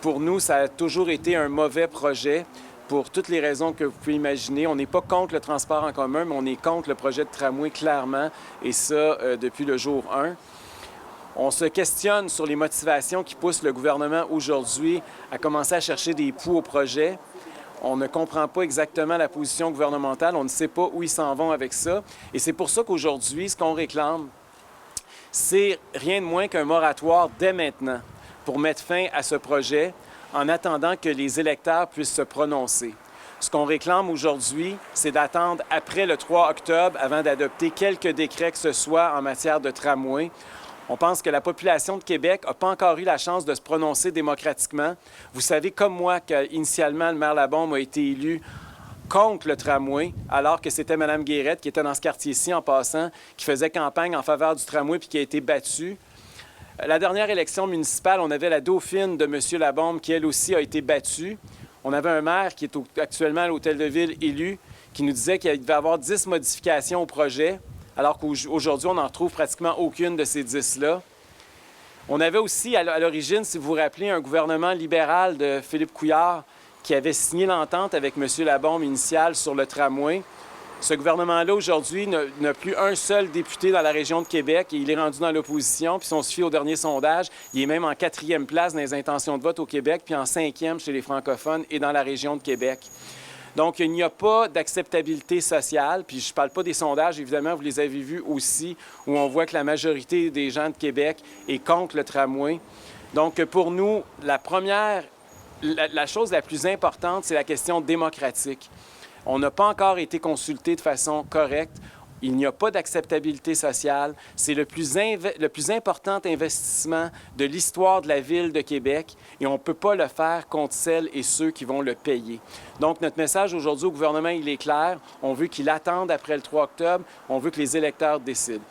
Pour nous, ça a toujours été un mauvais projet pour toutes les raisons que vous pouvez imaginer. On n'est pas contre le transport en commun, mais on est contre le projet de tramway clairement, et ça depuis le jour 1. On se questionne sur les motivations qui poussent le gouvernement aujourd'hui à commencer à chercher des poux au projet. On ne comprend pas exactement la position gouvernementale, on ne sait pas où ils s'en vont avec ça. Et c'est pour ça qu'aujourd'hui, ce qu'on réclame, c'est rien de moins qu'un moratoire dès maintenant pour mettre fin à ce projet en attendant que les électeurs puissent se prononcer. Ce qu'on réclame aujourd'hui, c'est d'attendre après le 3 octobre avant d'adopter quelques décrets que ce soit en matière de tramway. On pense que la population de Québec n'a pas encore eu la chance de se prononcer démocratiquement. Vous savez comme moi qu'initialement, le maire Labombe a été élu contre le tramway, alors que c'était Mme Guérette, qui était dans ce quartier-ci en passant, qui faisait campagne en faveur du tramway puis qui a été battue. La dernière élection municipale, on avait la dauphine de M. Labombe qui, elle aussi, a été battue. On avait un maire qui est actuellement à l'Hôtel de Ville élu, qui nous disait qu'il devait y avoir 10 modifications au projet, alors qu'aujourd'hui, on n'en retrouve pratiquement aucune de ces 10-là. On avait aussi, à l'origine, si vous vous rappelez, un gouvernement libéral de Philippe Couillard qui avait signé l'entente avec M. Labombe initial sur le tramway. Ce gouvernement-là, aujourd'hui, n'a plus un seul député dans la région de Québec et il est rendu dans l'opposition. Puis si on se fie au dernier sondage, il est même en 4e place dans les intentions de vote au Québec, puis en 5e chez les francophones et dans la région de Québec. Donc, il n'y a pas d'acceptabilité sociale. Puis je ne parle pas des sondages, évidemment, vous les avez vus aussi, où on voit que la majorité des gens de Québec est contre le tramway. Donc, pour nous, la chose la plus importante, c'est la question démocratique. On n'a pas encore été consulté de façon correcte. Il n'y a pas d'acceptabilité sociale. C'est le plus important investissement de l'histoire de la Ville de Québec et on ne peut pas le faire contre celles et ceux qui vont le payer. Donc, notre message aujourd'hui au gouvernement, il est clair. On veut qu'il attende après le 3 octobre. On veut que les électeurs décident.